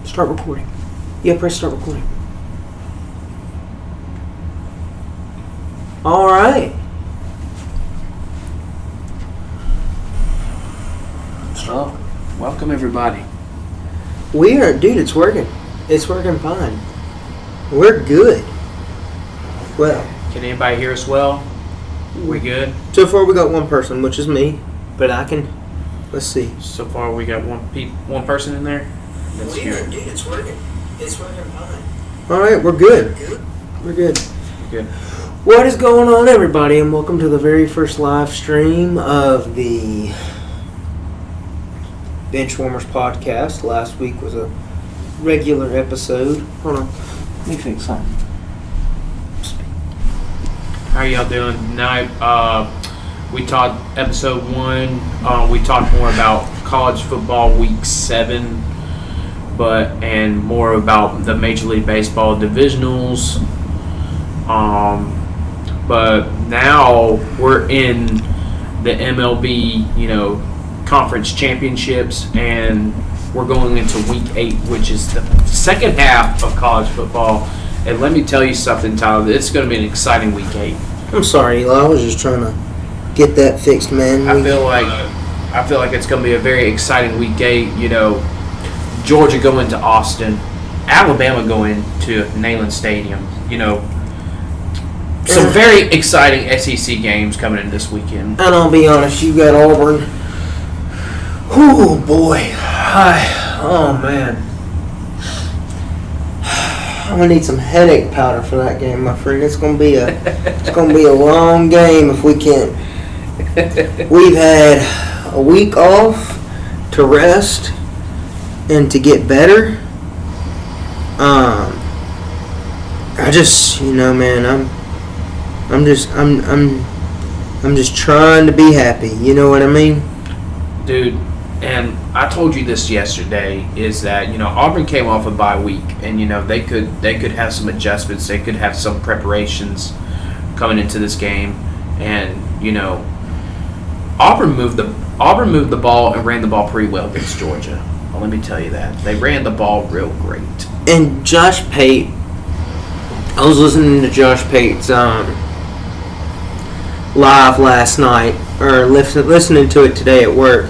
Start recording. Yeah, press start recording. All right. So, welcome everybody. We are, dude, it's working. It's working fine. We're good. Well, Can anybody hear us well? We good? so far we got one person, which is me, but let's see. So far we got one person in there? That's good. Dude, it's working. It's working fine. All right, we're good. We're good. Good. What is going on, everybody, and welcome to the very first live stream of the BenchWarmers podcast. Last week was a regular episode. Hold on. Let me fix something. How are y'all doing tonight? We talked episode 1. We talked more about college football week 7, and more about the Major League Baseball divisionals. But now we're in the MLB, conference championships, and we're going into week 8, which is the second half of college football. And let me tell you something, Tyler. It's going to be an exciting week 8. I'm sorry, Eli. I was just trying to get that fixed, man. I feel like it's going to be a very exciting week 8. Georgia going to Austin, Alabama going to Neyland Stadium. Some very exciting SEC games coming in this weekend. And I'll be honest, you got Auburn. Oh boy. Oh man. I'm gonna need some headache powder for that game, my friend. It's gonna be a long game if we can't. We've had a week off to rest and to get better. I just, man, I'm just trying to be happy. You know what I mean? Dude, and I told you this yesterday, is that, Auburn came off a bye week, and, they could have some adjustments, they could have some preparations coming into this game, and, Auburn moved the ball and ran the ball pretty well against Georgia. Well, let me tell you that. They ran the ball real great. And Josh Pate, I was listening to Josh Pate's live last night, or listening to it today at work,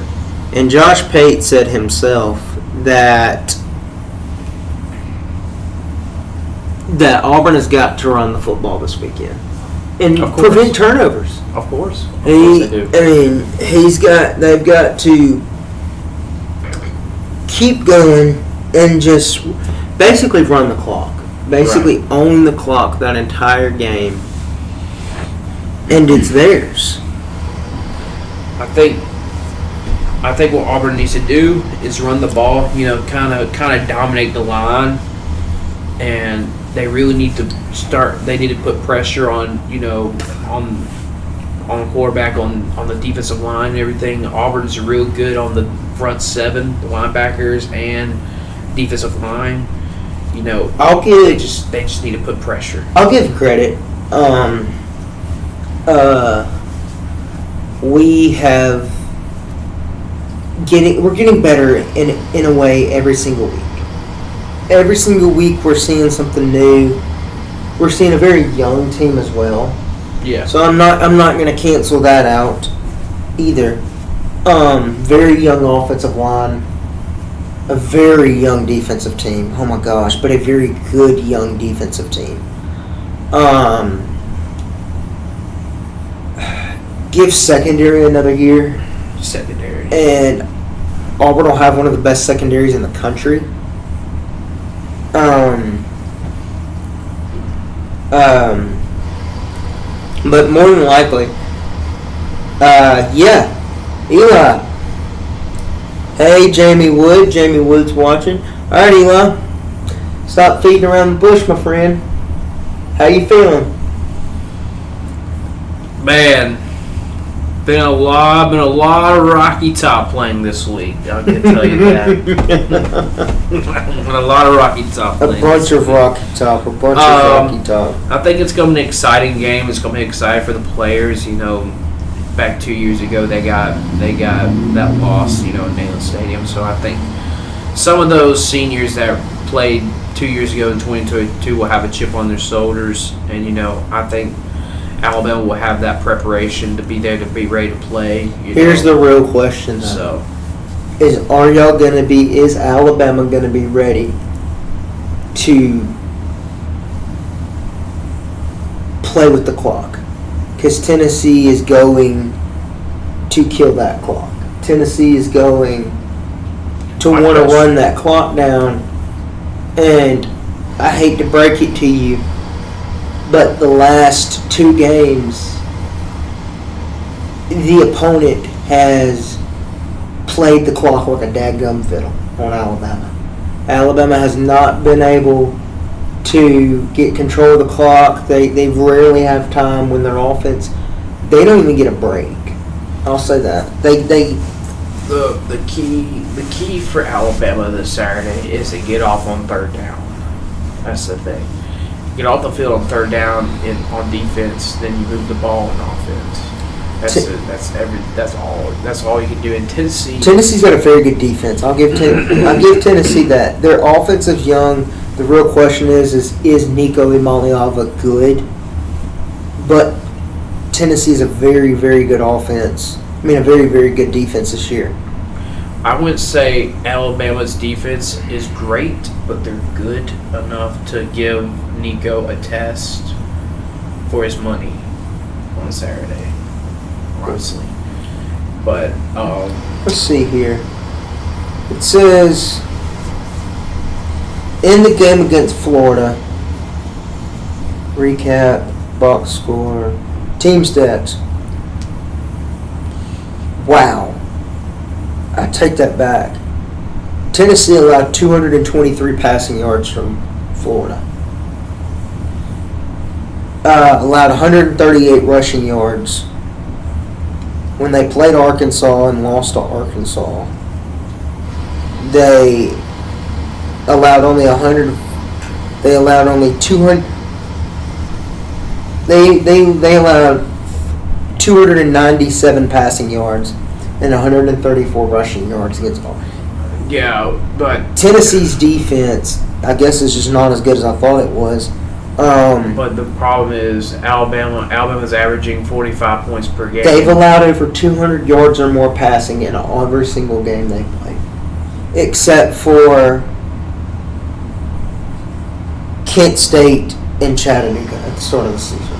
and Josh Pate said himself that Auburn has got to run the football this weekend and prevent turnovers. Of course. They do. I mean, they've got to keep going and just basically run the clock. Basically own the clock that entire game. And it's theirs. I think what Auburn needs to do is run the ball, kind of dominate the line, and they really need to they need to put pressure on the quarterback, on the defensive line and everything. Auburn's real good on the front 7, the linebackers and defensive line. They just need to put pressure. I'll give credit. We're getting better in a way every single week. Every single week we're seeing something new. We're seeing a very young team as well. Yeah. So I'm not going to cancel that out either. Very young offensive line, a very young defensive team. Oh my gosh, but a very good young defensive team. Give secondary another year. Secondary. And Auburn will have one of the best secondaries in the country. But more than likely, Eli. Hey, Jamie Wood. Jamie Wood's watching. All right, Eli. Stop feeding around the bush, my friend. How you feeling? Man, been a lot of Rocky Top playing this week. I can tell you that. Been a lot of Rocky Top playing. A bunch of Rocky Top. I think it's going to be an exciting game. It's going to be exciting for the players. Back 2 years ago, they got that loss, in Neyland Stadium. So I think some of those seniors that played 2 years ago in 2022 will have a chip on their shoulders, and I think Alabama will have that preparation to be there to be ready to play. Here's the real question, though. Is Alabama going to be ready to play with the clock? Because Tennessee is going to kill that clock. Tennessee is going to want to run that clock down. And I hate to break it to you, but the last 2 games, the opponent has played the clock like a dadgum fiddle on Alabama. Alabama has not been able to get control of the clock. They rarely have time when their offense. They don't even get a break. I'll say that. The key for Alabama this Saturday is to get off on third down. That's the thing. Get off the field on third down on defense, then you move the ball on offense. That's all you can do in Tennessee. Tennessee's got a very good defense. I'll give Tennessee that. Their offensive's young. The real question is Nico Imaliava good? But Tennessee's a very, very good offense. I mean, a very, very good defense this year. I wouldn't say Alabama's defense is great, but they're good enough to give Nico a test for his money on Saturday, honestly. But let's see here. It says in the game against Florida, recap, box score, team stats. Wow. I take that back. Tennessee allowed 223 passing yards from Florida. Allowed 138 rushing yards. When they played Arkansas and lost to Arkansas, they allowed only 100. They allowed only 200. They allowed 297 passing yards and 134 rushing yards against Arkansas. Yeah, but Tennessee's defense, I guess, is just not as good as I thought it was. But the problem is Alabama's averaging 45 points per game. They've allowed over 200 yards or more passing in every single game they play, except for Kent State and Chattanooga at the start of the season.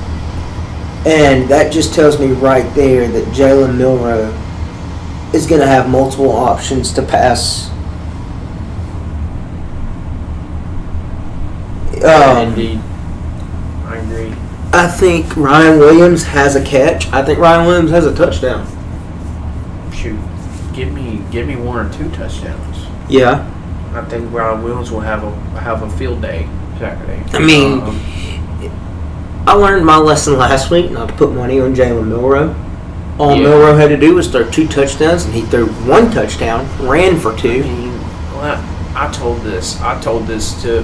And that just tells me right there that Jalen Milroe is going to have multiple options to pass. Indeed. I agree. I think Ryan Williams has a catch. I think Ryan Williams has a touchdown. Shoot, give me 1 or 2 touchdowns. Yeah. I think Ryan Williams will have a field day Saturday. I mean, I learned my lesson last week not to put money on Jalen Milroe. All Milroe had to do was throw 2 touchdowns, and he threw 1 touchdown, ran for 2. I mean, I told this to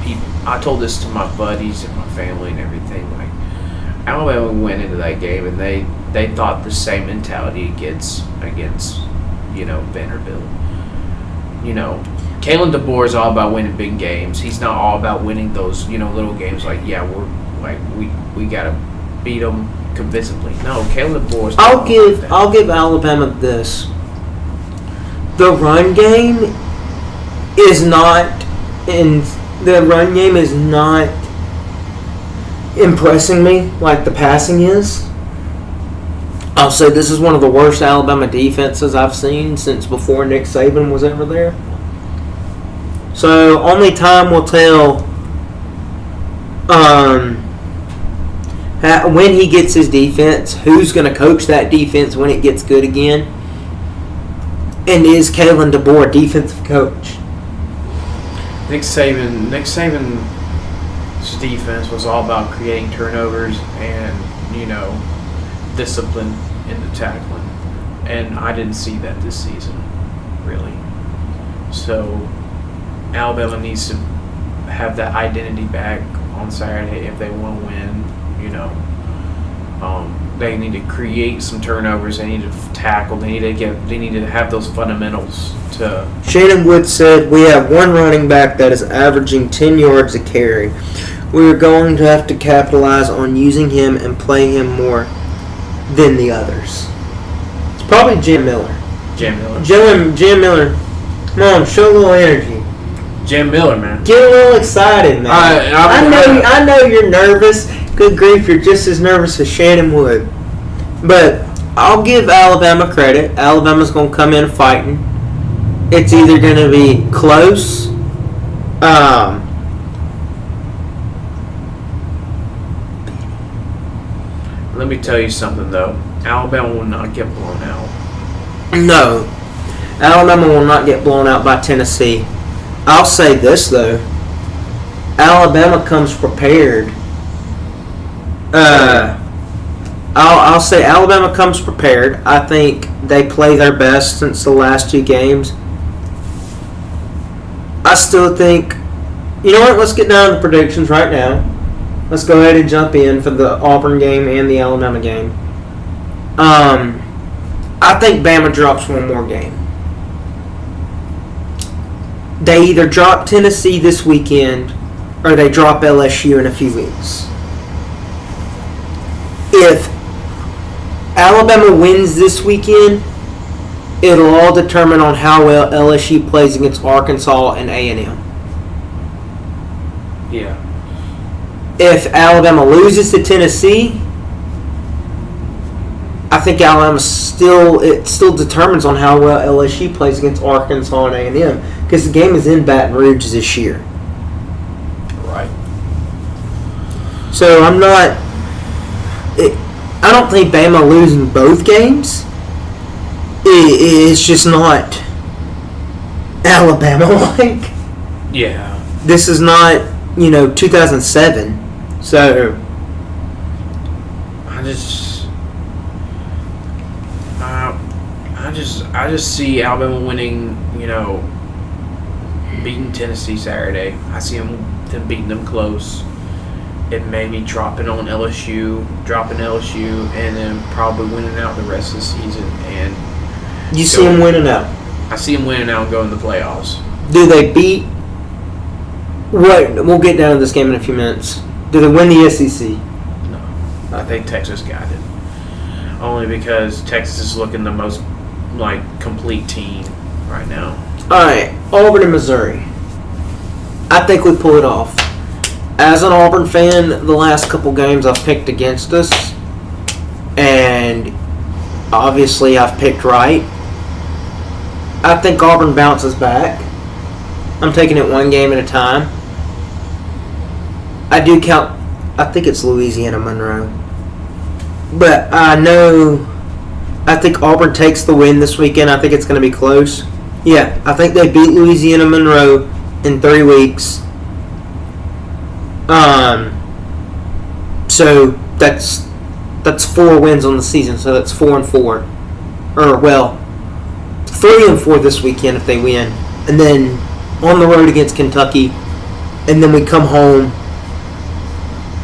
people. I told this to my buddies and my family and everything. Like, Alabama went into that game and they thought the same mentality against Vanderbilt. Kalen DeBoer is all about winning big games. He's not all about winning those little games. We gotta beat them convincingly. No, Kalen DeBoer is not I'll give Alabama this. The run game is not impressing me like the passing is. I'll say this is one of the worst Alabama defenses I've seen since before Nick Saban was ever there. So only time will tell when he gets his defense, who's going to coach that defense when it gets good again, and is Kalen DeBoer a defensive coach? Nick Saban's defense was all about creating turnovers and discipline in the tackling, and I didn't see that this season, really. So Alabama needs to have that identity back on Saturday if they want to win. They need to create some turnovers. They need to tackle. They need to have those fundamentals to. Shannon Wood said, "We have one running back that is averaging 10 yards a carry. We are going to have to capitalize on using him and play him more than the others." It's probably Jim Miller. Jim Miller. Jim Miller. Come on, show a little energy. Jim Miller, man. Get a little excited, man. I know you're nervous. Good grief, you're just as nervous as Shannon Wood. But I'll give Alabama credit. Alabama's going to come in fighting. It's either going to be close. Let me tell you something, though. Alabama will not get blown out. No. Alabama will not get blown out by Tennessee. I'll say this, though. Alabama comes prepared. I'll say Alabama comes prepared. I think they play their best since the last two games. I still think, you know what? Let's get down to the predictions right now. Let's go ahead and jump in for the Auburn game and the Alabama game. I think Bama drops one more game. They either drop Tennessee this weekend or they drop LSU in a few weeks. If Alabama wins this weekend, it'll all determine on how well LSU plays against Arkansas and A&M. Yeah. If Alabama loses to Tennessee, I think Alabama still determines on how well LSU plays against Arkansas and A&M because the game is in Baton Rouge this year. Right. So I don't think Bama losing both games. It's just not Alabama-like. Yeah. This is not, 2007. So I just see Alabama winning, beating Tennessee Saturday. I see them beating them close. It may be dropping LSU, and then probably winning out the rest of the season. And you see them winning out. I see them winning out and going to the playoffs. Do they beat? What? We'll get down to this game in a few minutes. Do they win the SEC? No, I think Texas got it. Only because Texas is looking the most complete team right now. All right, Auburn and Missouri. I think we pull it off. As an Auburn fan, the last couple games I've picked against us, and obviously I've picked right. I think Auburn bounces back. I'm taking it one game at a time. I think it's Louisiana Monroe. But I think Auburn takes the win this weekend. I think it's going to be close. Yeah, I think they beat Louisiana Monroe in 3 weeks. So that's 4 wins on the season. So that's 4-4, 3-4 this weekend if they win, and then on the road against Kentucky, and then we come home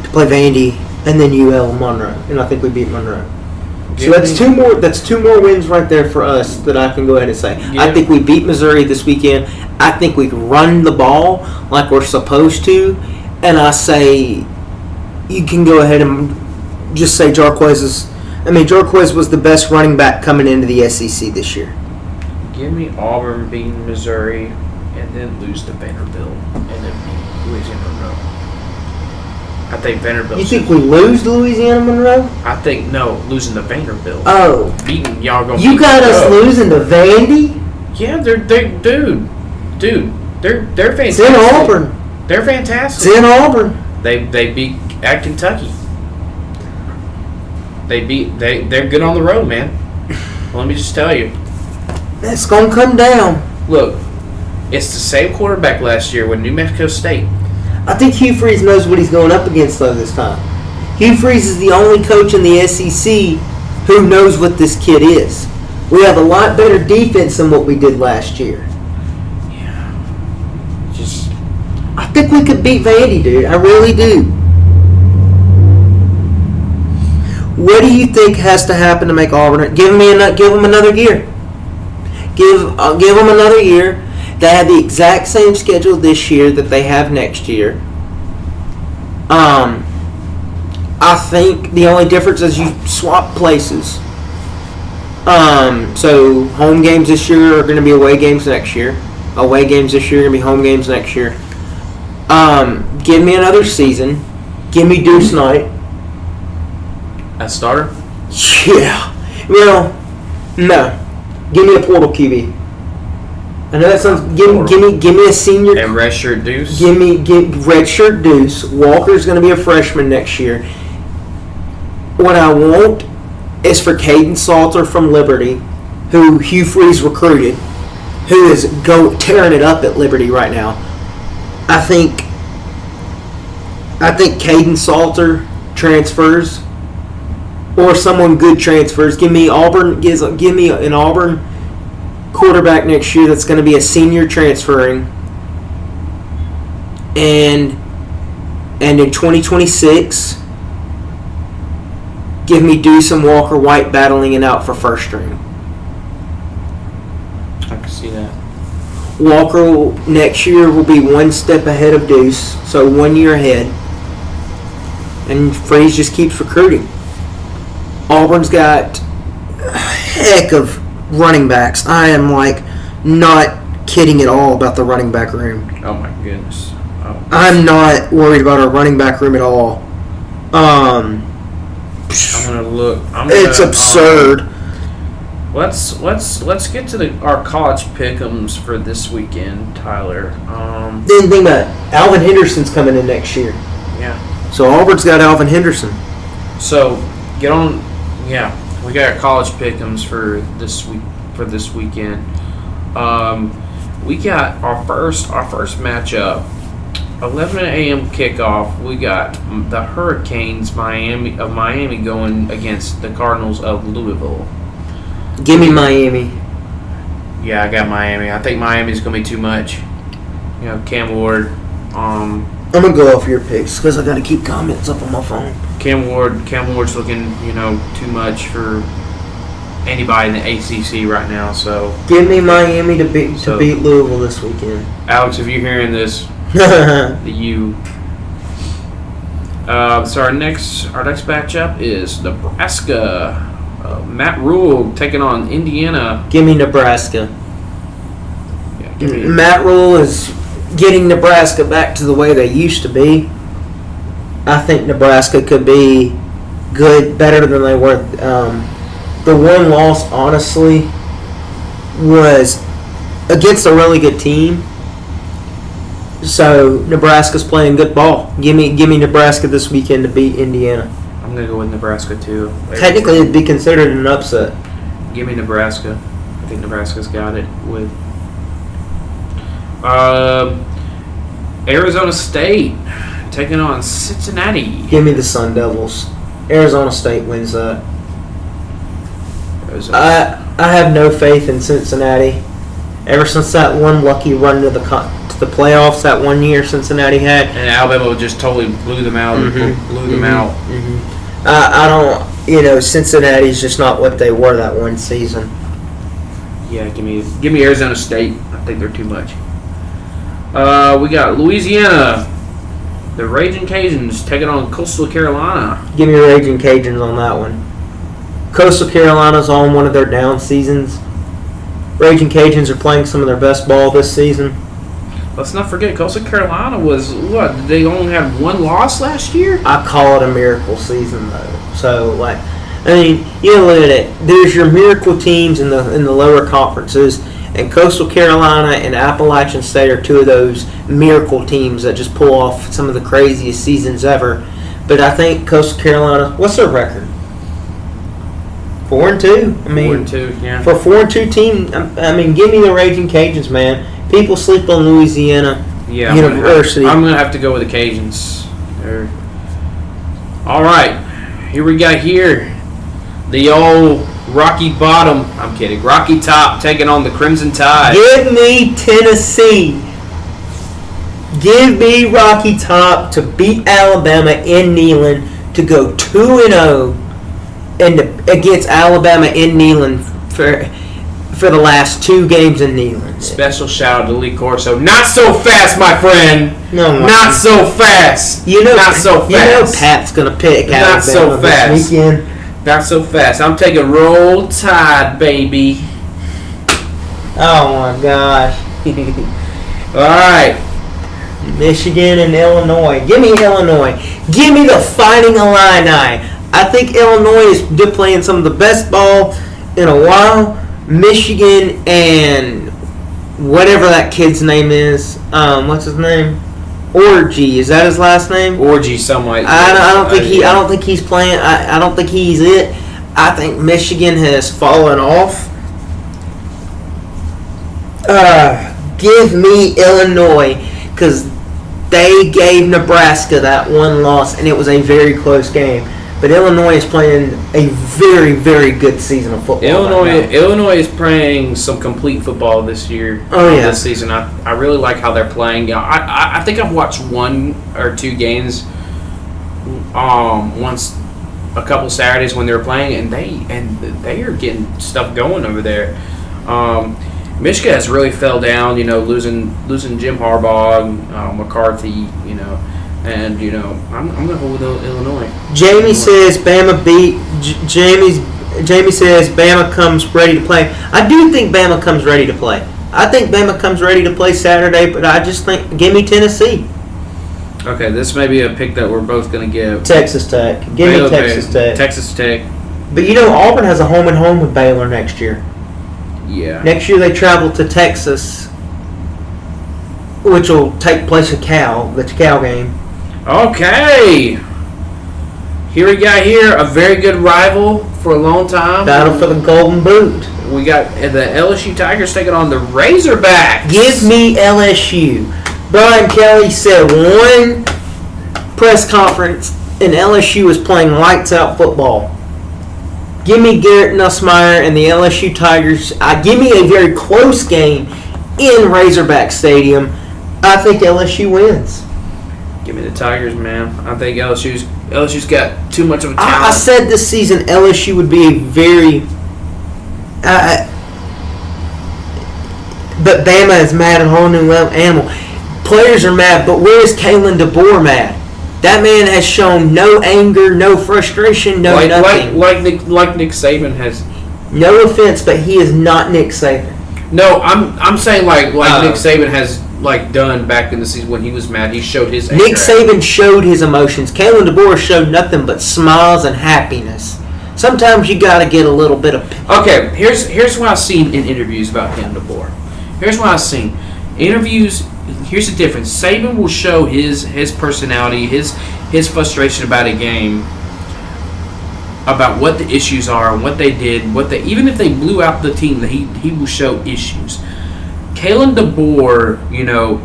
to play Vandy, and then UL Monroe, and I think we beat Monroe. So that's two more. That's 2 more wins right there for us that I can go ahead and say. Yeah. I think we beat Missouri this weekend. I think we run the ball like we're supposed to. And I say you can go ahead and just say Jarquez was the best running back coming into the SEC this year. Give me Auburn beating Missouri and then lose to Vanderbilt and then beat Louisiana Monroe. I think Vanderbilt. You think we lose to Louisiana Monroe? I think losing to Vanderbilt. Oh, beating y'all gonna. You got us losing to Vandy? Yeah, they're fantastic. It's in Auburn. They're fantastic. It's in Auburn. They beat at Kentucky. They're good on the road, man. Let me just tell you. It's gonna come down. Look, it's the same quarterback last year with New Mexico State. I think Hugh Freeze knows what he's going up against though this time. Hugh Freeze is the only coach in the SEC who knows what this kid is. We have a lot better defense than what we did last year. Yeah. I think we could beat Vandy, dude. I really do. What do you think has to happen to make Auburn? Give them another year. Give them another year. They have the exact same schedule this year that they have next year. I think the only difference is you swap places. So home games this year are going to be away games next year. Away games this year are going to be home games next year. Give me another season. Give me Deuce Knight. As starter? Yeah. Well, no. Give me a portal QB. I know that sounds. Give me a senior. And redshirt Deuce. Give redshirt Deuce. Walker's going to be a freshman next year. What I want is for Caden Salter from Liberty, who Hugh Freeze recruited, who is tearing it up at Liberty right now. I think Caden Salter transfers, or someone good transfers. Give me Auburn. Give me an Auburn quarterback next year that's going to be a senior transferring, and in 2026, give me Deuce and Walker White battling it out for first string. I can see that. Walker next year will be one step ahead of Deuce, so 1 year ahead. And Freeze just keeps recruiting. Auburn's got a heck of running backs. I am not kidding at all about the running back room. Oh my goodness. I'm not worried about our running back room at all. I'm gonna look. It's absurd. Let's get to our college pick'ems for this weekend, Tyler. Didn't think about it. Alvin Henderson's coming in next year. Yeah. So Auburn's got Alvin Henderson. So get on. Yeah, we got our college pick'ems for this weekend. We got our first matchup. 11 a.m. kickoff. We got the Hurricanes Miami going against the Cardinals of Louisville. Give me Miami. Yeah, I got Miami. I think Miami's going to be too much. You know, Cam Ward. I'm gonna go off your picks because I gotta keep comments up on my phone. Cam Ward's looking, too much for anybody in the ACC right now. So give me Miami to beat Louisville this weekend. Alex, if you're hearing this, so our next matchup is Nebraska. Matt Rule taking on Indiana. Give me Nebraska. Yeah, Matt Rule is getting Nebraska back to the way they used to be. I think Nebraska could be better than they were. The one loss, honestly, was against a really good team. So Nebraska's playing good ball. Give me Nebraska this weekend to beat Indiana. I'm gonna go with Nebraska too. Technically, it'd be considered an upset. Give me Nebraska. I think Nebraska's got it with. Arizona State taking on Cincinnati. Give me the Sun Devils. Arizona State wins that. I have no faith in Cincinnati. Ever since that one lucky run to the playoffs that 1 year Cincinnati had, and Alabama just totally blew them out. I don't. Cincinnati's just not what they were that one season. Yeah, give me Arizona State. I think they're too much. We got Louisiana. The Raging Cajuns taking on Coastal Carolina. Give me Raging Cajuns on that one. Coastal Carolina's on one of their down seasons. Raging Cajuns are playing some of their best ball this season. Let's not forget, Coastal Carolina was, what, did they only have one loss last year? I call it a miracle season, though. So, you look at it. There's your miracle teams in the lower conferences, and Coastal Carolina and Appalachian State are two of those miracle teams that just pull off some of the craziest seasons ever. But I think Coastal Carolina, what's their record? 4-2. 4-2, yeah. For a 4-2 team, give me the Raging Cajuns, man. People sleep on Louisiana University. I'm going to have to go with the Cajuns. All right. Here we got the old Rocky Bottom. I'm kidding. Rocky Top taking on the Crimson Tide. Give me Tennessee. Give me Rocky Top to beat Alabama in Neyland to go 2-0 against Alabama in Neyland for the last 2 games in Neyland. Special shout out to Lee Corso. Not so fast, my friend. No, not so fast. Not so fast. You know Pat's gonna pick Alabama not so fast. this weekend. Not so fast. I'm taking Roll Tide, baby. Oh my gosh. All right. Michigan and Illinois. Give me Illinois. Give me the Fighting Illini. I think Illinois is playing some of the best ball in a while. Michigan and whatever that kid's name is. What's his name? Orgy. Is that his last name? Orgy, somewhat. I don't think he's playing. I don't think he's it. I think Michigan has fallen off. Give me Illinois, because they gave Nebraska that one loss, and it was a very close game. But Illinois is playing a very, very good season of football. Illinois is playing some complete football this year. Oh yeah, this season. I really like how they're playing. You know, I think I've watched 1 or 2 games. Once a couple Saturdays when they were playing, and they are getting stuff going over there. Michigan has really fell down, you know, losing Jim Harbaugh, McCarthy, you know, and you know I'm gonna go with Illinois. Jamie says Bama beat. Jamie says Bama comes ready to play. I do think Bama comes ready to play. I think Bama comes ready to play Saturday, but I just think give me Tennessee. Okay, this may be a pick that we're both gonna give. Texas Tech. Give me Texas Tech. Texas Tech. But you know Auburn has a home and home with Baylor next year. Yeah. Next year they travel to Texas, which will take place at the Cal game. Okay. Here we got a very good rival for a long time. Battle for the Golden Boot. We got the LSU Tigers taking on the Razorbacks. Give me LSU. Brian Kelly said one press conference and LSU is playing lights out football. Give me Garrett Nussmeier and the LSU Tigers. Give me a very close game in Razorback Stadium. I think LSU wins. Give me the Tigers, man. I think LSU's got too much of a talent. I said this season LSU would be a very... but Bama is mad at a whole new animal. Players are mad, but where is Kalen DeBoer mad? That man has shown no anger, no frustration, nothing. Like Nick Saban has. No offense, but he is not Nick Saban. No, I'm saying like Nick Saban has done back in the season when he was mad. He showed his anger. Nick Saban showed his emotions. Kalen DeBoer showed nothing but smiles and happiness. Sometimes you got to get a little bit of. Okay, here's what I've seen in interviews about Kalen DeBoer. Here's what I've seen. Interviews. Here's the difference. Saban will show his personality, his frustration about a game, about what the issues are, what they did, even if they blew out the team, he will show issues. Kalen DeBoer, you know,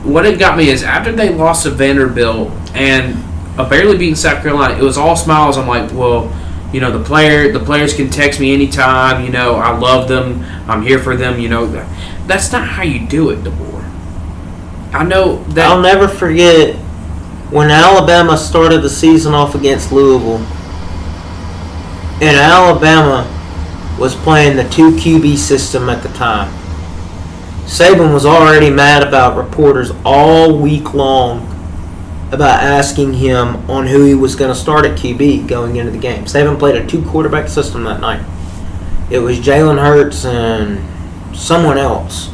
what it got me is after they lost to Vanderbilt and barely beating South Carolina, it was all smiles. I'm like, well, you know, the players can text me anytime. You know, I love them. I'm here for them. You know, that's not how you do it, DeBoer. I know that. I'll never forget when Alabama started the season off against Louisville, and Alabama was playing the 2 QB system at the time. Saban was already mad about reporters all week long about asking him on who he was going to start at QB going into the game. Saban played a 2 quarterback system that night. It was Jalen Hurts and someone else.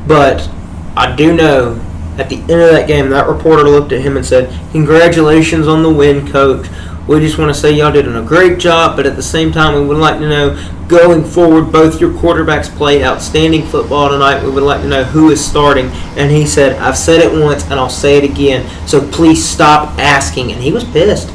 But I do know at the end of that game, that reporter looked at him and said, "Congratulations on the win, Coach. We just want to say y'all did a great job, but at the same time, we would like to know, going forward, both your quarterbacks played outstanding football tonight. We would like to know who is starting." And he said, "I've said it once, and I'll say it again, so please stop asking." And he was pissed.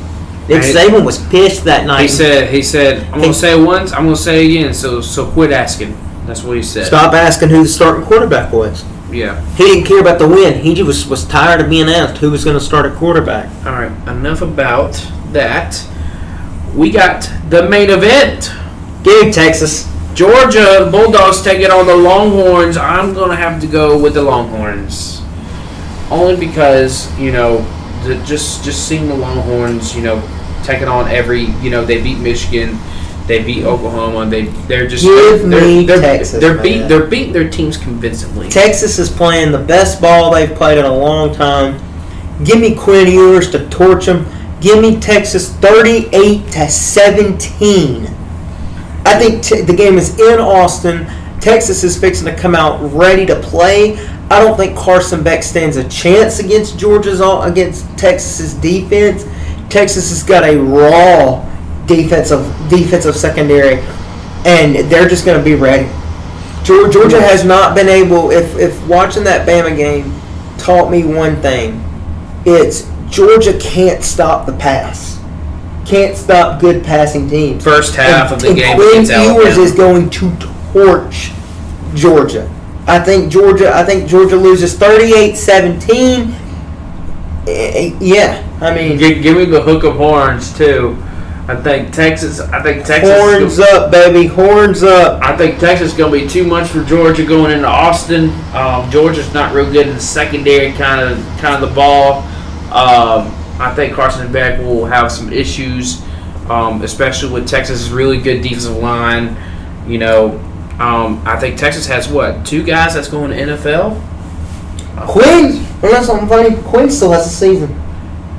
Nick Saban was pissed that night. He said, "I'm going to say it once, I'm going to say it again, so quit asking." That's what he said. Stop asking who the starting quarterback was. Yeah. He didn't care about the win. He just was tired of being asked who was going to start at quarterback. All right, enough about that. We got the main event. Give Texas. Georgia Bulldogs taking on the Longhorns. I'm going to have to go with the Longhorns. Only because, you know, just seeing the Longhorns, you know, taking on every. They beat Michigan, they beat Oklahoma. They're just Texas. They're beating their teams convincingly. Texas is playing the best ball they've played in a long time. Give me Quinn Ewers to torch them. Give me Texas 38-17. I think the game is in Austin. Texas is fixing to come out ready to play. I don't think Carson Beck stands a chance against Texas's defense. Texas has got a raw defensive secondary, and they're just going to be ready. Georgia has not been able. If watching that Bama game taught me one thing, it's Georgia can't stop the pass. Can't stop good passing teams. First half of the game Quinn against Alabama. Ewers is going to torch Georgia. I think Georgia loses 38-17. Yeah, I mean, give me the hook of horns too. I think Texas. Horns up, baby, horns up. I think Texas is going to be too much for Georgia going into Austin. Georgia's not real good in the secondary kind of the ball. I think Carson Beck will have some issues, especially with Texas's really good defensive line. I think Texas has two guys that's going to NFL. Quinn, unless something funny, Quinn still has a season.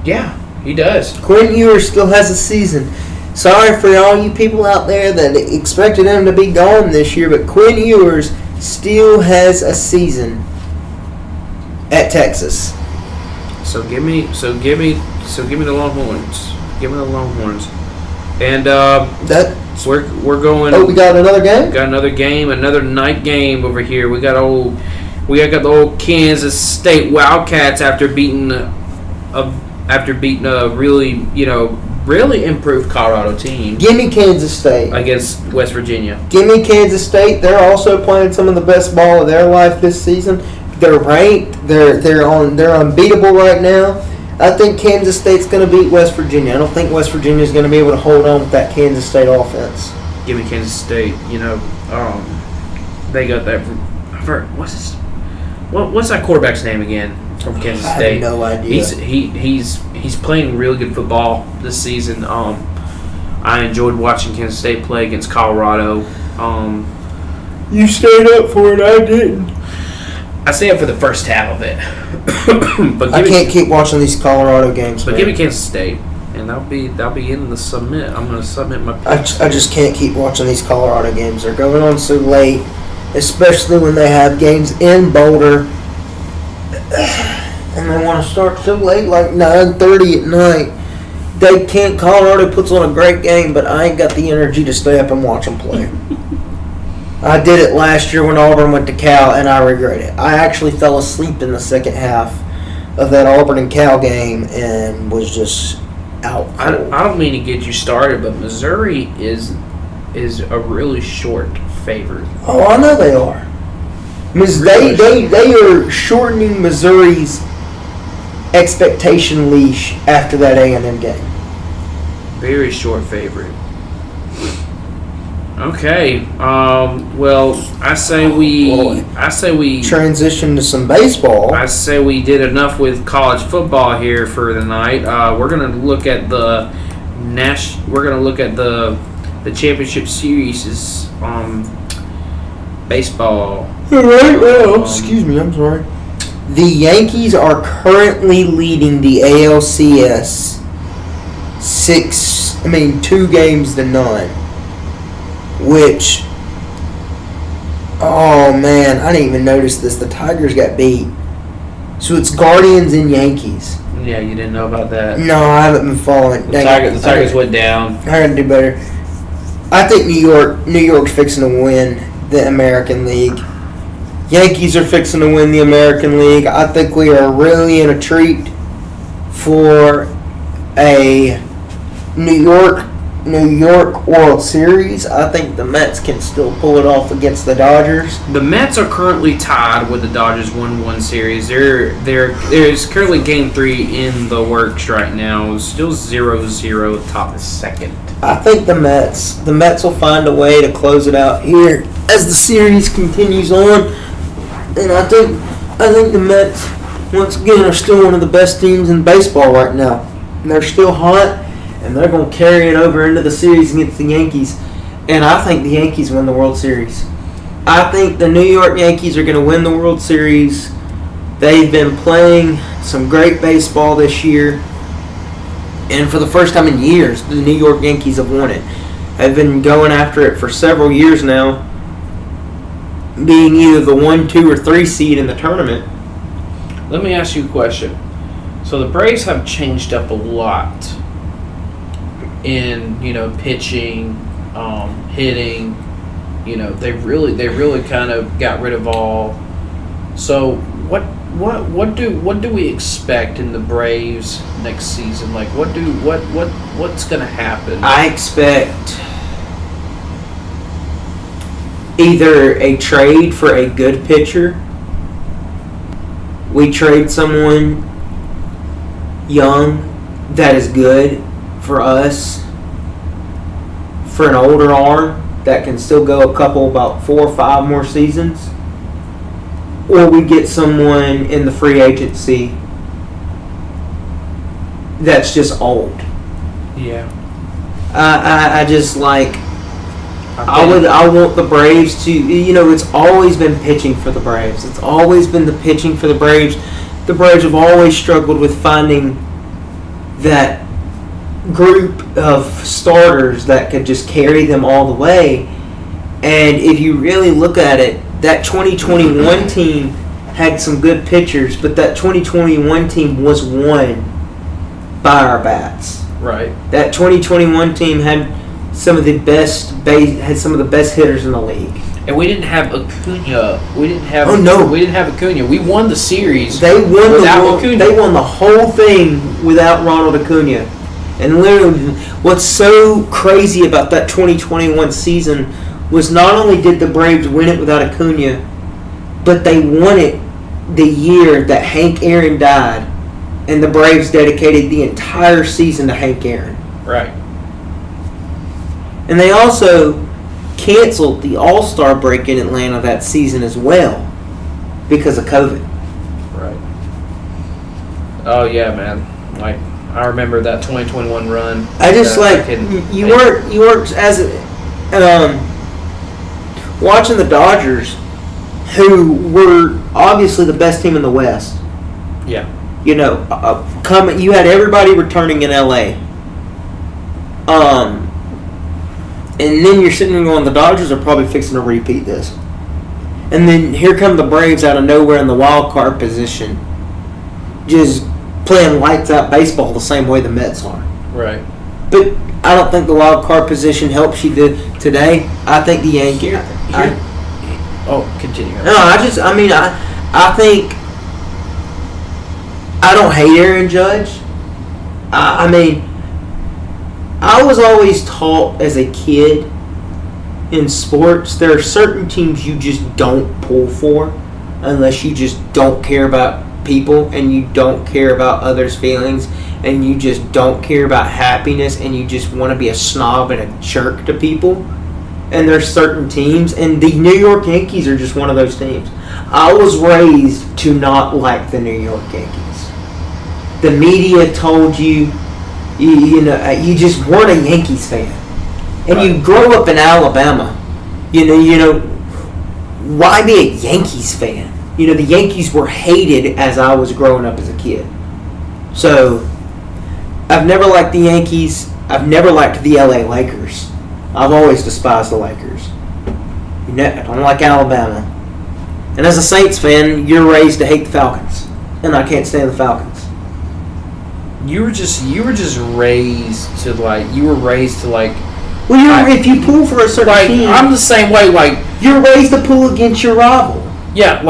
Yeah, he does. Quinn Ewers still has a season. Sorry for all you people out there that expected him to be gone this year, but Quinn Ewers still has a season at Texas. So give me the Longhorns. Give me the Longhorns. And we're going. Oh, we got another game. We got another game, another night game over here. We got the old Kansas State Wildcats after beating a really improved Colorado team. Give me Kansas State against West Virginia. Give me Kansas State. They're also playing some of the best ball of their life this season. They're ranked. They're unbeatable right now. I think Kansas State's going to beat West Virginia. I don't think West Virginia is going to be able to hold on with that Kansas State offense. Give me Kansas State. They got that. What's that quarterback's name again from Kansas State? I have no idea. He's playing really good football this season. I enjoyed watching Kansas State play against Colorado. You stayed up for it. I didn't. I stayed up for the first half of it. But I can't keep watching these Colorado games. But give me Kansas State, and that'll be in the submit. I'm going to submit my picks. I just can't keep watching these Colorado games. They're going on so late, especially when they have games in Boulder, and they want to start so late, like 9:30 at night. Colorado puts on a great game, but I ain't got the energy to stay up and watch them play. I did it last year when Auburn went to Cal, and I regret it. I actually fell asleep in the second half of that Auburn and Cal game and was just out cold. I don't mean to get you started, but Missouri is a really short favorite. Oh, I know they are. They are shortening Missouri's expectation leash after that A&M game. Very short favorite. Okay. Well, I say we transition to some baseball. I say we did enough with college football here for the night. We're gonna look at the championship series. Baseball. All right. Well, excuse me. I'm sorry. The Yankees are currently leading the ALCS 2 games to none. Which, oh man, I didn't even notice this. The Tigers got beat. So it's Guardians and Yankees. Yeah, you didn't know about that. No, I haven't been following. The Tigers went down. I gotta do better. I think New York's fixing to win the American League. Yankees are fixing to win the American League. I think we are really in a treat for a New York World Series. I think the Mets can still pull it off against the Dodgers. The Mets are currently tied with the Dodgers 1-1 series. There's currently Game 3 in the works right now. Still 0-0, top of second. I think the Mets will find a way to close it out here as the series continues on. And I think the Mets once again are still one of the best teams in baseball right now. And they're still hot. and they're going to carry it over into the series against the Yankees. And I think the Yankees win the World Series. I think the New York Yankees are going to win the World Series. They've been playing some great baseball this year. And for the first time in years, the New York Yankees have won it. They've been going after it for several years now, being either the 1, 2, or 3 seed in the tournament. Let me ask you a question. So the Braves have changed up a lot in, pitching, hitting. They really kind of got rid of all. So what do we expect in the Braves next season? Like what's going to happen? I expect either a trade for a good pitcher. We trade someone young that is good for us for an older arm that can still go about 4 or 5 more seasons, or we get someone in the free agency that's just old. Yeah. I just like. I want the Braves to. It's always been pitching for the Braves. It's always been the pitching for the Braves. The Braves have always struggled with finding that group of starters that could just carry them all the way. And if you really look at it, that 2021 team had some good pitchers, but that 2021 team was won by our bats. Right. That 2021 team had some of the best hitters in the league. And we didn't have Acuna. We didn't have Acuna. We won the series. They won without Acuna. They won the whole thing without Ronald Acuna. And literally, what's so crazy about that 2021 season was not only did the Braves win it without Acuna, but they won it the year that Hank Aaron died, and the Braves dedicated the entire season to Hank Aaron. Right. And they also canceled the All-Star break in Atlanta that season as well because of COVID. Right. Oh yeah, man. Like I remember that 2021 run. I just you weren't as watching the Dodgers, who were obviously the best team in the West. Yeah. You had everybody returning in LA. And then you're sitting there going, the Dodgers are probably fixing to repeat this. And then here come the Braves out of nowhere in the wild card position, just playing lights out baseball the same way the Mets are. Right. But I don't think the wild card position helps you today. I think the Yankees. Continue. No, I think I don't hate Aaron Judge. I was always taught as a kid in sports, there are certain teams you just don't pull for unless you just don't care about people and you don't care about others' feelings and you just don't care about happiness and you just want to be a snob and a jerk to people. And there's certain teams, and the New York Yankees are just one of those teams. I was raised to not like the New York Yankees. The media told you just weren't a Yankees fan. And you grow up in Alabama. Why be a Yankees fan? The Yankees were hated as I was growing up as a kid. So, I've never liked the Yankees. I've never liked the LA Lakers. I've always despised the Lakers. I don't like Alabama. And as a Saints fan, you're raised to hate the Falcons. And I can't stand the Falcons. You were just raised to Well, if you pull for a certain team, I'm the same way. Like you're raised to pull against your rival. Yeah,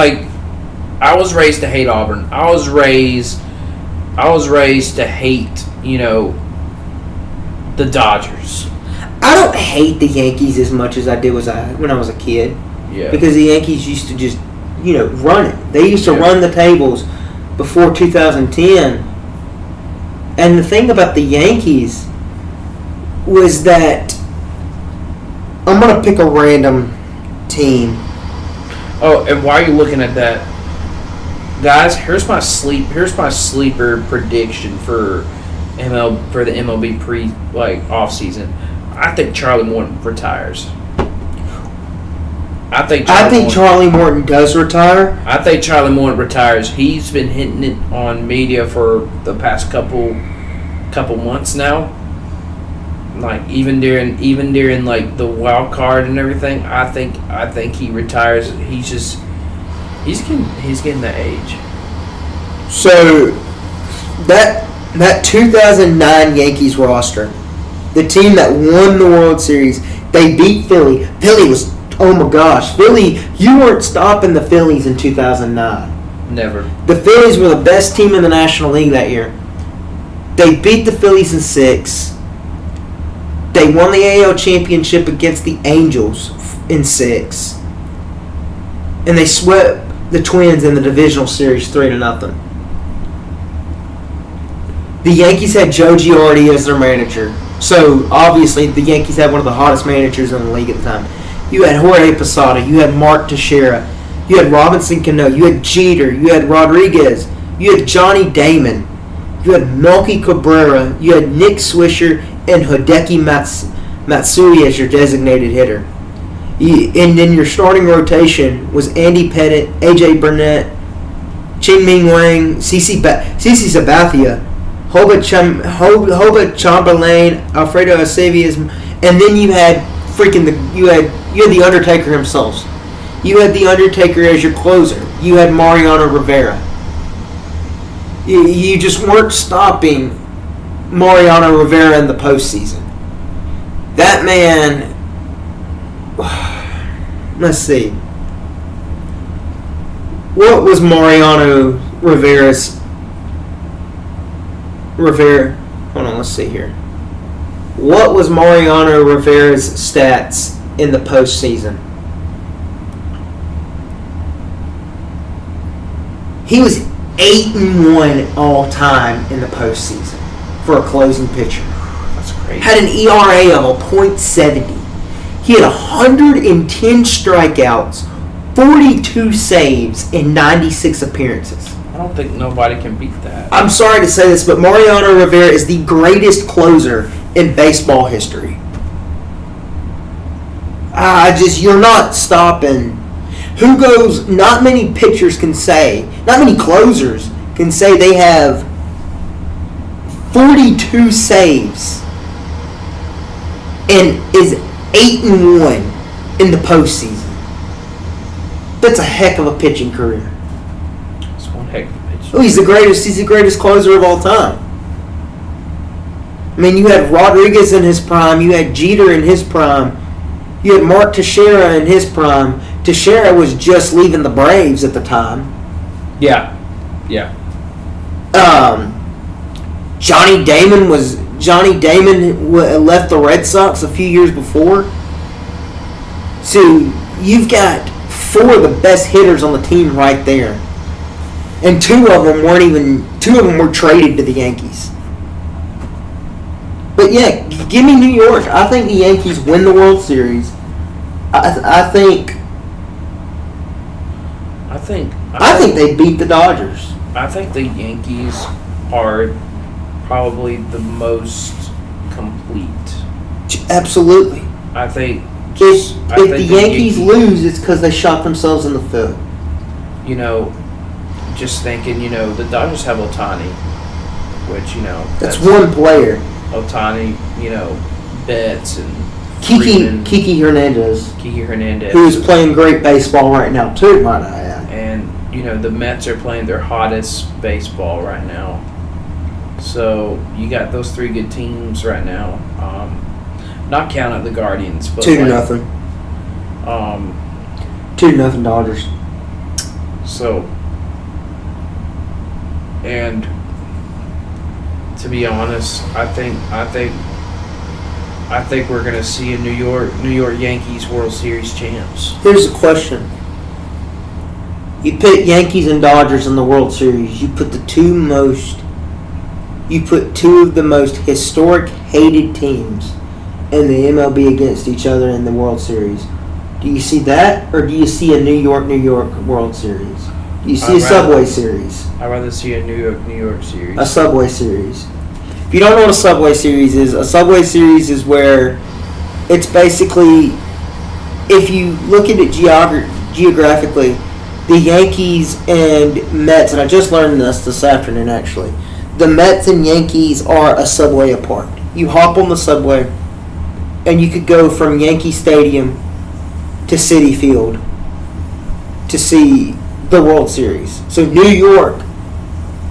I was raised to hate Auburn. I was raised to hate the Dodgers. I don't hate the Yankees as much as I did when I was a kid. Yeah. Because the Yankees used to just run it. They used to run the tables before 2010. And the thing about the Yankees was that I'm going to pick a random team. Oh, and while you're looking at that, guys, here's my sleeper prediction for the MLB off season. I think Charlie Morton retires. I think Charlie Morton does retire. I think Charlie Morton retires. He's been hitting it on media for the past couple months now. Like even during like the wild card and everything, I think he retires. He's getting the age. So that 2009 Yankees roster, the team that won the World Series, they beat Philly. Philly was, oh my gosh, Philly! You weren't stopping the Phillies in 2009. Never. The Phillies were the best team in the National League that year. They beat the Phillies in 6. They won the AL Championship against the Angels in 6. And they swept the Twins in the divisional series 3-0. The Yankees had Joe Girardi as their manager. So, obviously, the Yankees had one of the hottest managers in the league at the time. You had Jorge Posada. You had Mark Teixeira. You had Robinson Cano. You had Jeter. You had Rodriguez. You had Johnny Damon. You had Melky Cabrera. You had Nick Swisher and Hideki Matsui as your designated hitter. And then your starting rotation was Andy Pettitte, A.J. Burnett, Ching-Ming Wang, CC Sabathia, Hoba Chamberlain, Alfredo Acevias, and then you had you had the Undertaker himself. You had the Undertaker as your closer. You had Mariano Rivera. You just weren't stopping Mariano Rivera in the postseason. That man, let's see. What was Mariano Rivera's... Hold on, let's see here. What was Mariano Rivera's stats in the postseason? He was 8-1 all time in the postseason for a closing pitcher. That's crazy. Had an ERA of a .70. He had 110 strikeouts, 42 saves, and 96 appearances. I don't think nobody can beat that. I'm sorry to say this, but Mariano Rivera is the greatest closer in baseball history. You're not stopping. Not many pitchers can say, not many closers can say they have 42 saves and is 8-1 in the postseason. That's a heck of a pitching career. It's one heck of a pitch. Oh, he's the greatest closer of all time. I mean, you had Rodriguez in his prime, you had Jeter in his prime, you had Mark Teixeira in his prime. Teixeira was just leaving the Braves at the time. Yeah. Johnny Damon left the Red Sox a few years before. So you've got 4 of the best hitters on the team right there, and 2 of them were traded to the Yankees. But yeah, give me New York. I think the Yankees win the World Series. I think they beat the Dodgers. I think the Yankees are probably the most complete. Absolutely. I think if the Yankees lose, it's because they shot themselves in the foot. Just thinking, the Dodgers have Ohtani, which, that's one player. Ohtani, Betts and Kiki Hernandez. Who is playing great baseball right now, too, might I add. And, the Mets are playing their hottest baseball right now. So, you got those 3 good teams right now. Not counting the Guardians. But 2-0. 2-0 Dodgers. So, and to be honest, I think we're going to see a New York Yankees World Series champs. Here's a question. You put Yankees and Dodgers in the World Series. You put 2 of the most historic, hated teams in the MLB against each other in the World Series. Do you see that, or do you see a New York World Series? Do you see a Subway Series? I'd rather see a New York series. A Subway Series. If you don't know what a Subway Series is where it's basically, if you look at it geographically, the Yankees and Mets, and I just learned this afternoon actually, the Mets and Yankees are a subway apart. You hop on the subway, and you could go from Yankee Stadium to Citi Field to see the World Series. So New York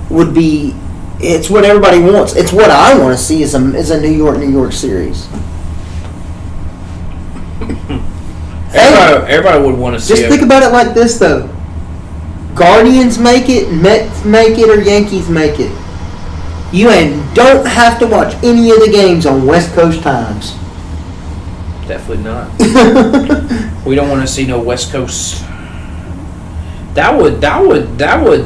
would be, it's what everybody wants. It's what I want to see is a New York series. Everybody would want to see Just it. think about it like this, though. Guardians make it, Mets make it, or Yankees make it. You don't have to watch any of the games on West Coast times. Definitely not. We don't want to see no West Coast. That would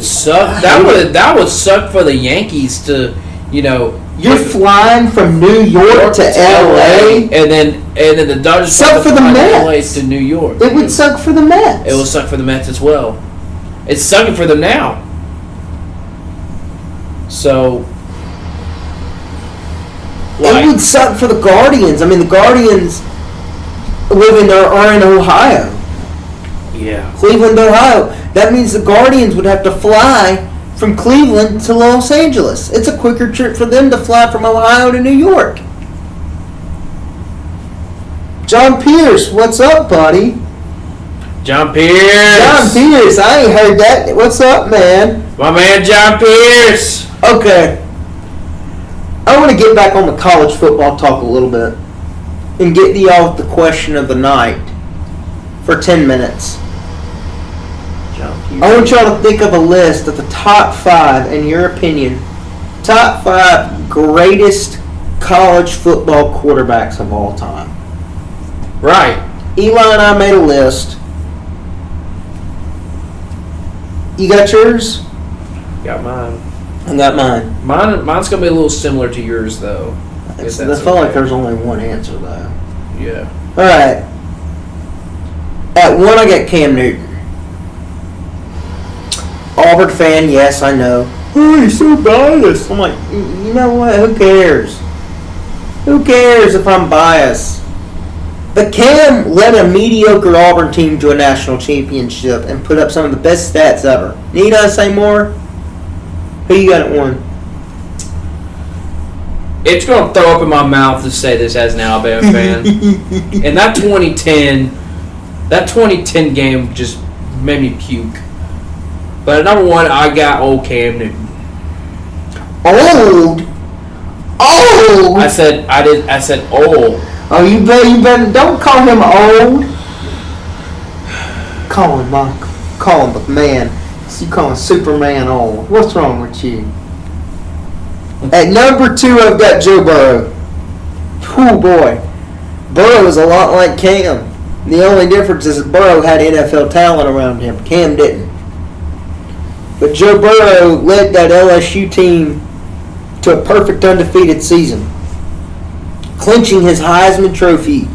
suck. That would suck for the Yankees to, You're flying from New York to LA, and then the Dodgers suck for the Mets. LA to New York. It would suck for the Mets. It would suck for the Mets as well. It's sucking for them now. So, it would suck for the Guardians. I mean, the Guardians are in Ohio. Yeah. Cleveland, Ohio. That means the Guardians would have to fly from Cleveland to Los Angeles. It's a quicker trip for them to fly from Ohio to New York. John Pierce, what's up, buddy? John Pierce. John Pierce, I ain't heard that. What's up, man? My man, John Pierce. Okay. I want to get back on the college football talk a little bit and get to y'all with the question of the night for 10 minutes. John Pierce. I want y'all to think of a list of the top 5, in your opinion, top 5 greatest college football quarterbacks of all time. Right. Eli and I made a list. You got yours? Got mine. I got mine. Mine's gonna be a little similar to yours, though. I feel like there's only one answer, though. Yeah. All right. At 1, I got Cam Newton. Auburn fan, yes, I know. Oh, he's so biased. I'm like, you know what? Who cares? Who cares if I'm biased? But Cam led a mediocre Auburn team to a national championship and put up some of the best stats ever. Need I say more? Who you got at 1? It's gonna throw up in my mouth to say this as an Alabama fan. And that 2010 game just made me puke. But at number 1, I got old Cam Newton. Old? I said old. Oh, you better don't call him old. Call him the man. You call him Superman old. What's wrong with you? At number 2, I've got Joe Burrow. Oh boy, Burrow is a lot like Cam. The only difference is that Burrow had NFL talent around him. Cam didn't. But Joe Burrow led that LSU team to a perfect undefeated season, clinching his Heisman Trophy,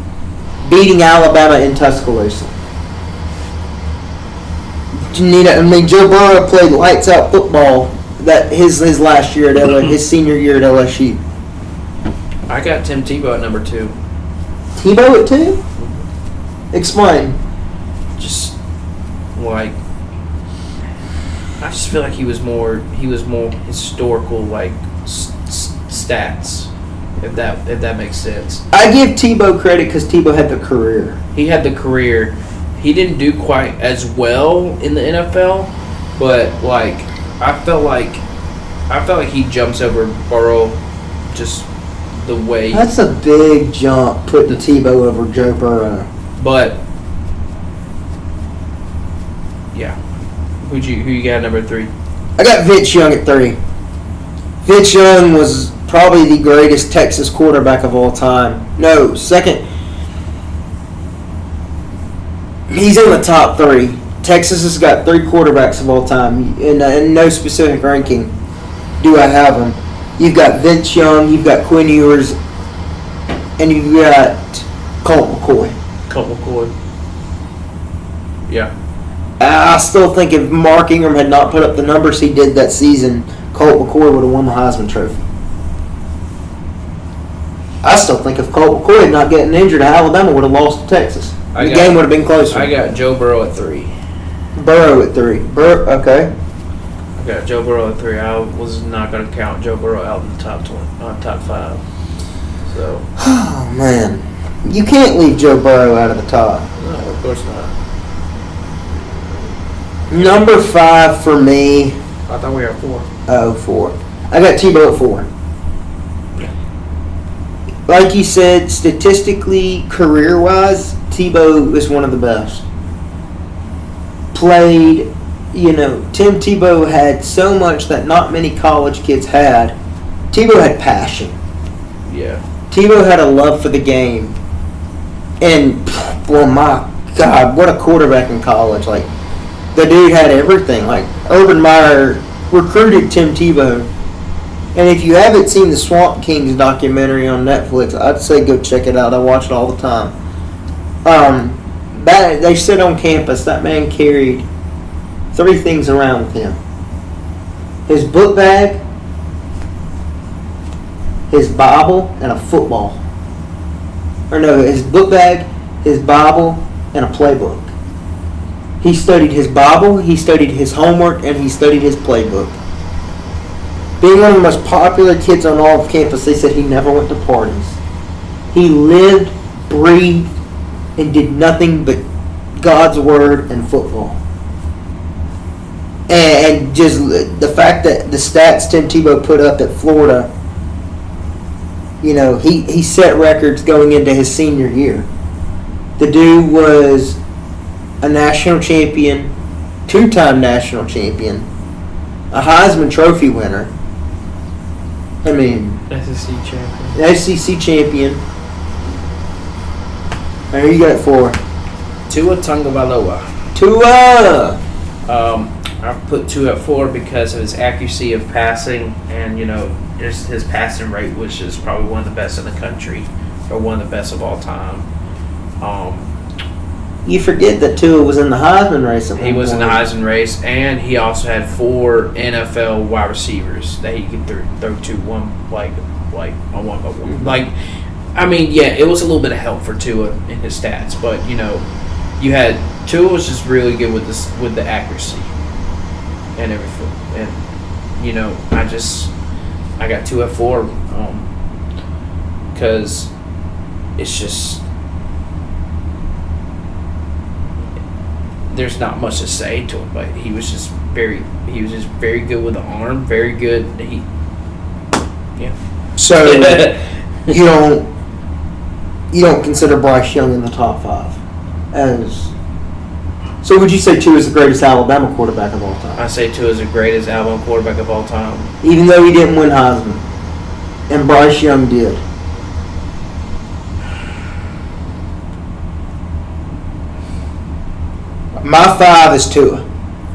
beating Alabama in Tuscaloosa. Joe Burrow played lights out football that his last year at his senior year at LSU. I got Tim Tebow at number 2. Tebow at 2? Explain. Just like, I just feel like he was more historical, like stats. If that makes sense. I give Tebow credit because Tebow had the career. He had the career. He didn't do quite as well in the NFL, but like I felt like he jumps over Burrow just the way. That's a big jump, putting Tebow over Joe Burrow. But yeah, who you got at number 3? I got Vince Young at 3. Vince Young was probably the greatest Texas quarterback of all time. No, second. He's in the top 3. Texas has got 3 quarterbacks of all time. In no specific ranking do I have them. You've got Vince Young, you've got Quinn Ewers, and you've got Colt McCoy. Yeah. I still think if Mark Ingram had not put up the numbers he did that season, Colt McCoy would have won the Heisman Trophy. I still think if Colt McCoy not getting injured, Alabama would have lost to Texas. The game would have been closer. I got Joe Burrow at 3. Burrow at 3. Okay. I got Joe Burrow at 3. I was not going to count Joe Burrow out in the top 5. So. Oh man, you can't leave Joe Burrow out of the top. No, of course not. Number 5 for me. I thought we were at 4. Oh, 4. I got Tebow at 4. Like you said, statistically, career-wise, Tebow is one of the best. Played, Tim Tebow had so much that not many college kids had. Tebow had passion. Yeah. Tebow had a love for the game. And, well, my God, what a quarterback in college. Like, the dude had everything. Like, Urban Meyer recruited Tim Tebow. And if you haven't seen the Swamp Kings documentary on Netflix, I'd say go check it out. I watch it all the time. They said on campus that man carried 3 things around with him: his book bag, his Bible, and a football. Or no, his book bag, his Bible, and a playbook. He studied his Bible, he studied his homework, and he studied his playbook. Being one of the most popular kids on all of campus, they said he never went to parties. He lived, breathed, and did nothing but God's Word and football. And just the fact that the stats Tim Tebow put up at Florida, he set records going into his senior year. The dude was a national champion, 2-time national champion, a Heisman Trophy winner. I mean, SEC champion. SEC champion. Who you got it for? Tua Tagovailoa. Tua! I put Tua at 4 because of his accuracy of passing, and just his passing rate was just probably one of the best in the country, or one of the best of all time. You forget that Tua was in the Heisman race. He was in the Heisman race, and he also had 4 NFL wide receivers that he could throw to one, like on one by one. Like, I mean, yeah, it was a little bit of help for Tua in his stats, but you had Tua was just really good with the accuracy and everything, and I got Tua at 4 because it's just. There's not much to say to him, but he was just very good with the arm, very good. So you don't consider Bryce Young in the top 5 as. So would you say Tua is the greatest Alabama quarterback of all time? I say Tua is the greatest Alabama quarterback of all time, even though he didn't win Heisman, and Bryce Young did. My 5 is Tua,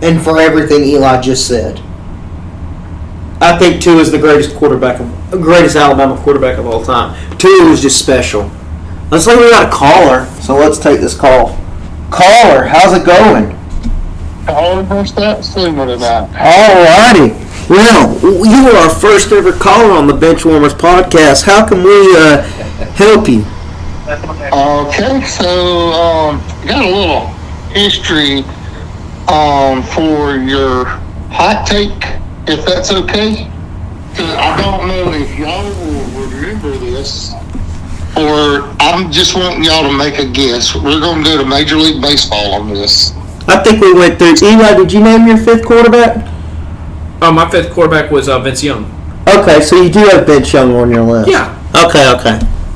and for everything Eli just said. I think Tua is the greatest Alabama quarterback of all time. Tua was just special. Let's say we got a caller, so let's take this call. Caller, how's it going? All first that sooner than that. Alrighty. Well, you were our first ever caller on the BenchWarmers podcast. How can we help you? Okay, so got a little history for your hot take, if that's okay. 'Cause I don't know if y'all will remember this, or I'm just wanting y'all to make a guess. We're going to go to Major League Baseball on this. I think we went through. Eli, did you name your 5th quarterback? My 5th quarterback was Vince Young. Okay, so you do have Vince Young on your list. Yeah. Okay.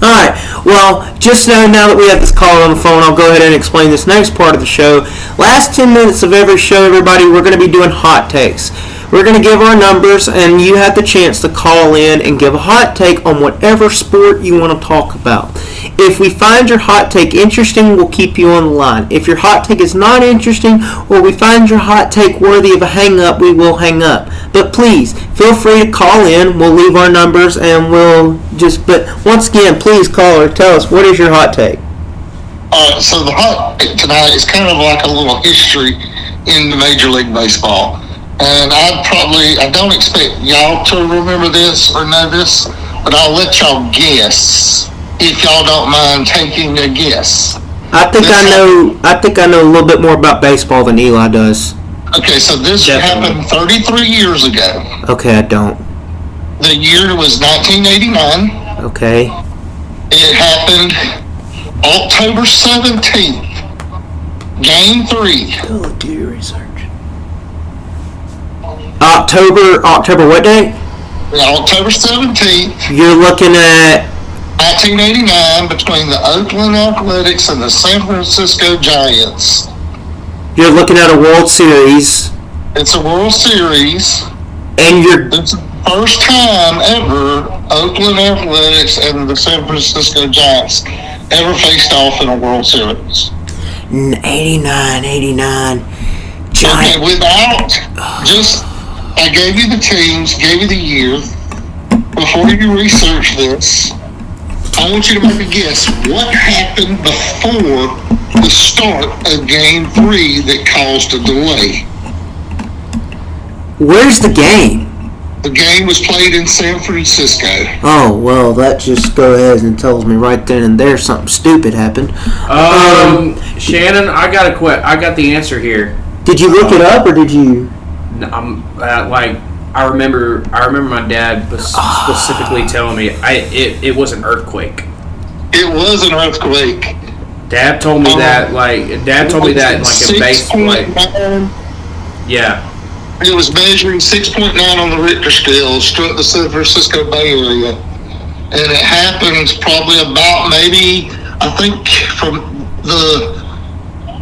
All right. Well, just now that we have this caller on the phone, I'll go ahead and explain this next part of the show. Last 10 minutes of every show, everybody, we're going to be doing hot takes. We're going to give our numbers, and you have the chance to call in and give a hot take on whatever sport you want to talk about. If we find your hot take interesting, we'll keep you on the line. If your hot take is not interesting, or we find your hot take worthy of a hang-up, we will hang up. But please, feel free to call in. We'll leave our numbers, and but once again, please, caller, tell us, what is your hot take? So the hot take tonight is kind of like a little history in the Major League Baseball. And I don't expect y'all to remember this or know this, but I'll let y'all guess if y'all don't mind taking a guess. I think I know a little bit more about baseball than Eli does. Okay, so this Definitely. happened 33 years ago. Okay, I don't. The year was 1989. Okay. It happened October 17th, Game 3. Oh, do your research. October what day? October 17th, You're looking at 1989, between the Oakland Athletics and the San Francisco Giants. You're looking at a World Series, It's a World Series. and you're It's the first time ever Oakland Athletics and the San Francisco Giants ever faced off in a World Series. 89. Okay, Giant. without just, I gave you the teams, gave you the year. Before you research this, I want you to make a guess. What happened before the start of Game 3 that caused a delay? Where's the game? The game was played in San Francisco. Oh, well, that just go ahead and tells me right then and there something stupid happened. Shannon, I got the answer here. Did you look it up, or did you? I remember my dad was specifically telling me it was an earthquake. It was an earthquake. Dad told me that in base, like, 6.9. yeah. It was measuring 6.9 on the Richter scale, struck the San Francisco Bay Area. And it happened probably about maybe, I think from the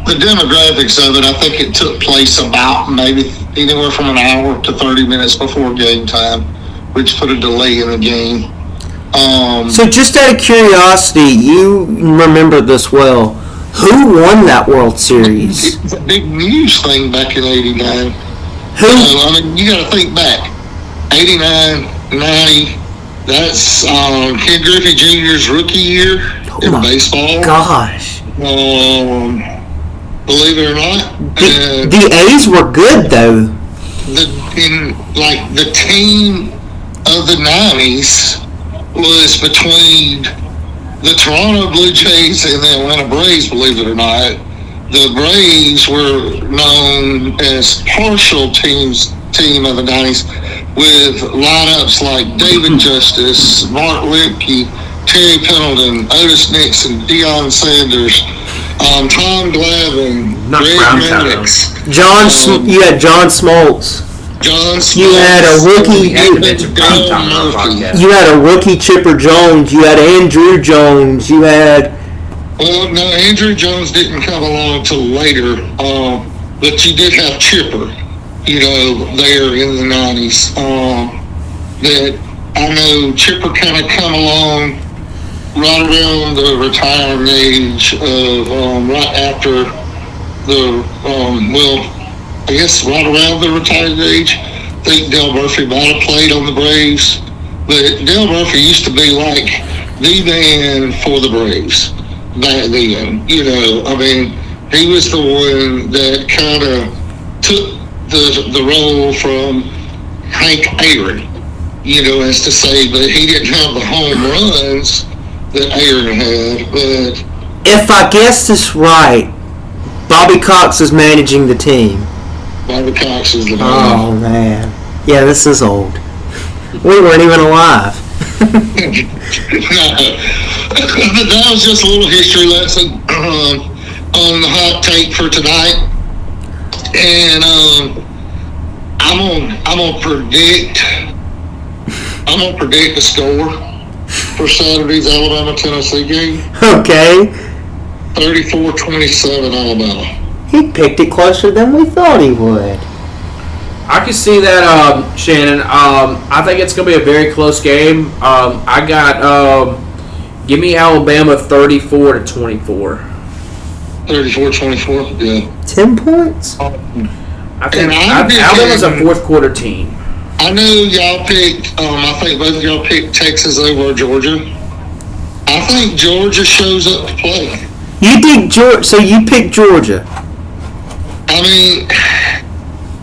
demographics of it, I think it took place about maybe anywhere from an hour to 30 minutes before game time, which put a delay in the game. So just out of curiosity, you remember this well. Who won that World Series? It was a big news thing back in '89. Who? I mean, you got to think back. 89, 90, that's Ken Griffey Jr.'s rookie year in baseball. Gosh. Believe it or not. The A's were good, though. The team of the 90s was between the Toronto Blue Jays and the Atlanta Braves, believe it or not. The Braves were known as partial team of the 90s, with lineups like David Justice, Mark Lipke, Terry Pendleton, Otis Nixon, Deion Sanders, Tom Glavine, Not Greg Brown Town, Maddux. You had John Smoltz. John Smoltz. You had a rookie. We had to mention Brown Town on our podcast. You had a rookie Chipper Jones. You had Andrew Jones. You had. Well, no, Andrew Jones didn't come along until later, but you did have Chipper, there in the 90s. That I know Chipper kind of come along right around the retiring age of, right after I guess right around the retired age. I think Dale Murphy might have played on the Braves, but Dale Murphy used to be like the man for the Braves back then. I mean, he was the one that kind of took the role from Hank Aaron, as to say, but he didn't have the home runs that Aaron had. But If I guess this right, Bobby Cox is managing the team. Bobby Cox is the man. Oh man, yeah, this is old. We weren't even alive. That was just a little history lesson on the hot take for tonight, and I'm gonna predict the score for Saturday's Alabama-Tennessee game. Okay. 34-27 Alabama. He picked it closer than we thought he would. I can see that, Shannon. I think it's going to be a very close game. I got, give me Alabama 34-24. 34-24, yeah. 10 points? I think Alabama's a fourth quarter team. I know y'all picked, I think both of y'all picked Texas over Georgia. I think Georgia shows up to play. You think Georgia? So you picked Georgia? I mean,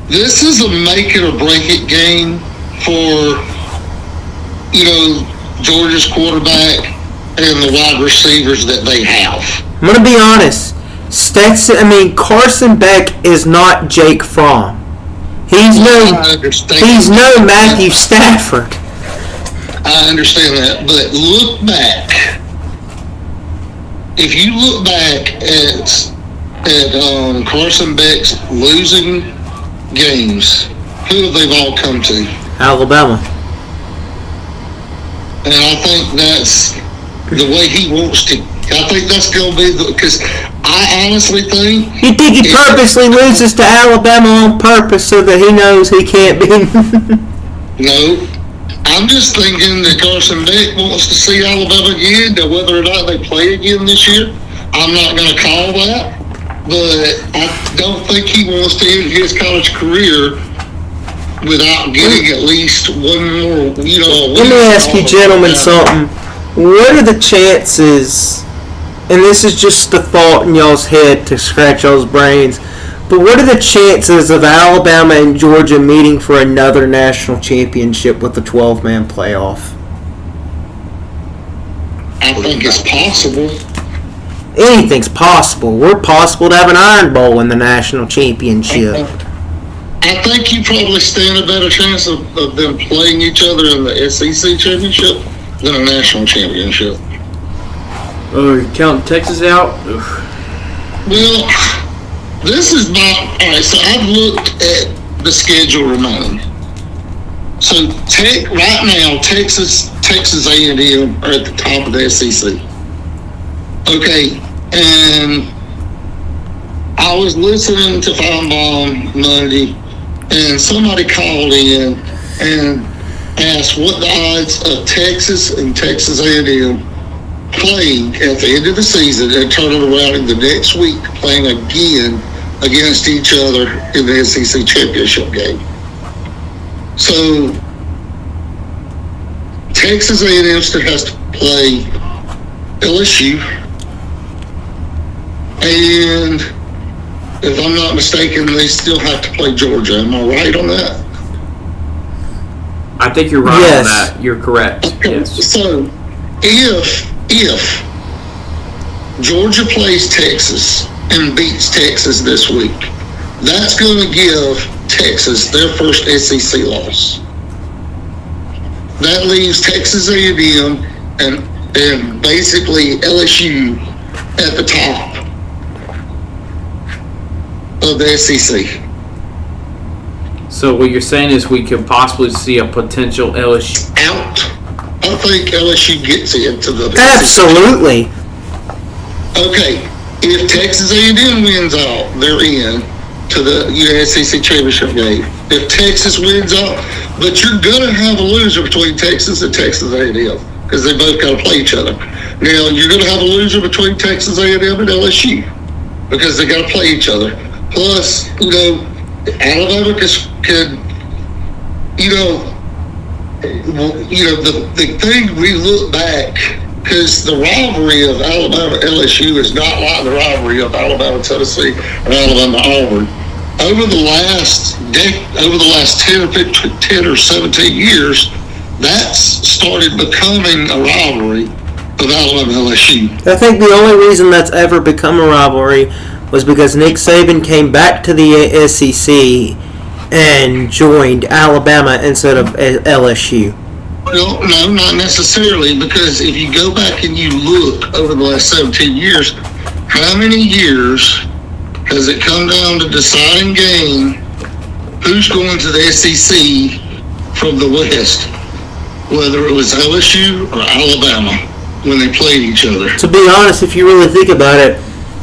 this is a make it or break it game for Georgia's quarterback and the wide receivers that they have. I'm going to be honest. Carson Beck is not Jake Fromm. He's no Matthew Stafford. I understand that, but look back. If you look back at Carson Beck's losing games, who have they all come to? Alabama. And I think that's the way he wants to. I think that's going to be because I honestly think. You think he purposely loses to Alabama on purpose so that he knows he can't be? No. I'm just thinking that Carson Beck wants to see Alabama again. Now, whether or not they play again this year, I'm not going to call that. But I don't think he wants to end his college career without getting at least one more, Let me ask you gentlemen something. What are the chances, and this is just a thought in y'all's head to scratch y'all's brains, but what are the chances of Alabama and Georgia meeting for another national championship with a 12-man playoff? I think it's possible. Anything's possible. We're possible to have an Iron Bowl in the national championship. I think you probably stand a better chance of them playing each other in the SEC championship than a national championship. Oh, you count Texas out? Oof. Well, this is not... All right, so I've looked at the schedule remaining. So right now, Texas A&M are at the top of the SEC. Okay, and I was listening to Feinbaum Monday, and somebody called in and asked what the odds of Texas and Texas A&M playing at the end of the season and turning around in the next week playing again against each other in the SEC championship game. So Texas A&M still has to play LSU, and if I'm not mistaken, they still have to play Georgia. Am I right on that? I think you're right on that. You're correct. Okay. Yes. So if Georgia plays Texas and beats Texas this week, that's going to give Texas their first SEC loss. That leaves Texas A&M and basically LSU at the top of the SEC. So what you're saying is we could possibly see a potential LSU out. I think LSU gets into the Absolutely. SEC. Okay, if Texas A&M wins out, they're in to the SEC championship game. If Texas wins out, but you're gonna have a loser between Texas and Texas A&M because they both got to play each other. Now you're gonna have a loser between Texas A&M and LSU because they got to play each other. Plus, Alabama could the thing we look back, because the rivalry of Alabama LSU is not like the rivalry of Alabama Tennessee or Alabama Auburn. Over the last 10 or 17 years, that's started becoming a rivalry of Alabama LSU. I think the only reason that's ever become a rivalry was because Nick Saban came back to the SEC and joined Alabama instead of LSU. Well, no, not necessarily, because if you go back and you look over the last 17 years, how many years has it come down to deciding game who's going to the SEC from the West, whether it was LSU or Alabama when they played each other? To be honest, if you really think about it,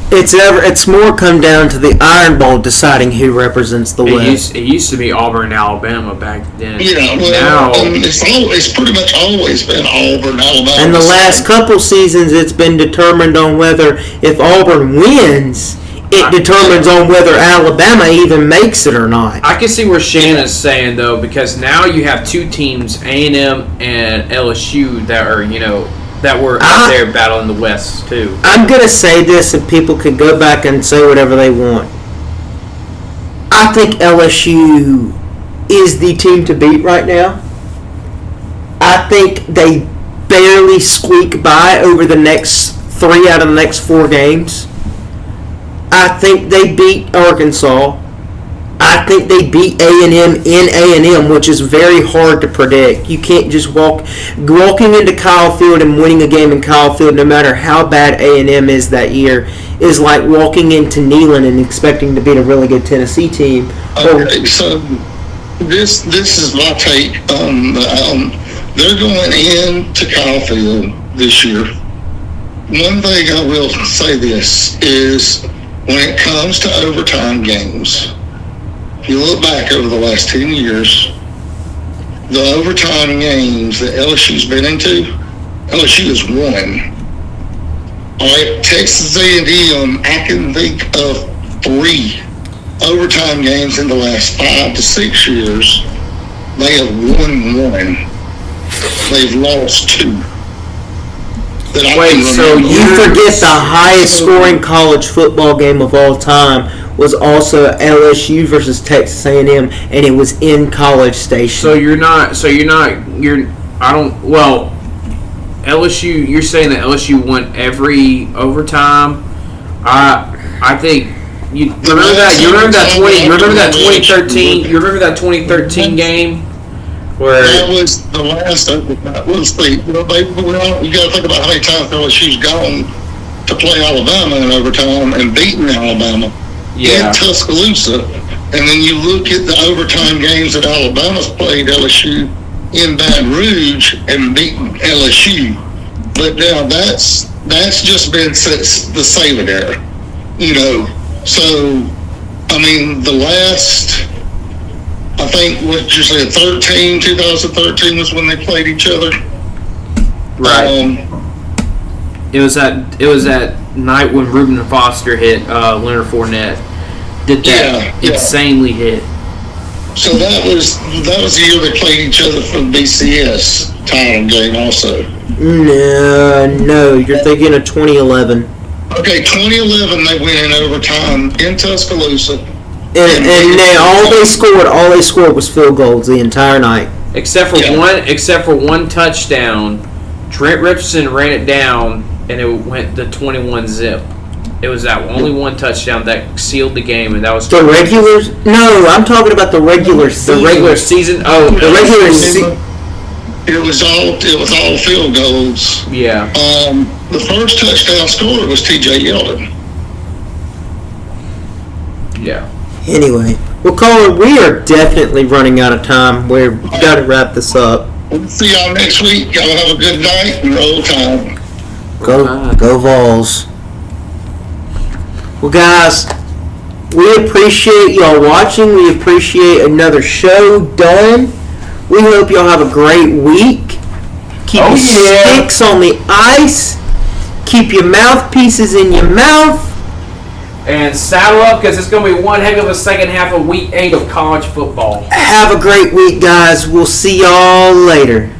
it's more come down to the Iron Bowl deciding who represents the West. It used to be Auburn, Alabama back then. Yeah, well, it's pretty much always been Auburn, Alabama. And the last couple seasons, it's been determined on whether if Auburn wins, it determines on whether Alabama even makes it or not. I can see where Shanna's saying though, because now you have two teams, A&M and LSU, that are that were out there battling the West too. I'm going to say this, and people can go back and say whatever they want. I think LSU is the team to beat right now. I think they barely squeak by over the next 3 out of the next 4 games. I think they beat Arkansas. I think they beat A&M in A&M, which is very hard to predict. You can't just walking into Kyle Field and winning a game in Kyle Field, no matter how bad A&M is that year, is like walking into Neyland and expecting to beat a really good Tennessee team. Okay, so this is my take. They're going into Kyle Field this year. One thing I will say this is when it comes to overtime games, if you look back over the last 10 years, the overtime games that LSU's been into, LSU has won. All right, Texas A&M, I can think of 3 overtime games in the last 5 to 6 years. They have won 1. They've lost 2. Wait, so You forget the highest scoring college football game of all time was also LSU versus Texas A&M, and it was in College Station. LSU, you're saying that LSU won every overtime. I think you remember that 2013 game where that was the last overtime. Let's see. You got to think about how many times LSU's gone to play Alabama in overtime and beaten Alabama in Tuscaloosa. And then you look at the overtime games that Alabama's played LSU in Baton Rouge and beaten LSU. But now that's just been the saving error, So, I mean, the last, I think, what you said, 2013 was when they played each other. Right. It was that night when Reuben Foster hit Leonard Fournette. Did that insanely hit. So that was the year they played each other for the BCS title game also. No, you're thinking of 2011. Okay, 2011 they went in overtime in Tuscaloosa. And all they scored was field goals the entire night. Except for one touchdown. Trent Richardson ran it down and it went the 21 zip. It was that only one touchdown that sealed the game, and that was the regulars. No, I'm talking about the regular season. The regular season. Oh, the regular season. It was all field goals. Yeah. The first touchdown scorer was T.J. Yeldon. Yeah. Anyway, well, Colin, we are definitely running out of time. We've got to wrap this up. We'll see y'all next week. Y'all have a good night and roll time. Go Vols. Well, guys, we appreciate y'all watching. We appreciate another show done. We hope y'all have a great week. Keep your sticks on the ice. Keep your mouthpieces in your mouth. And saddle up because it's going to be one heck of a second half of Week 8 of college football. Have a great week, guys. We'll see y'all later.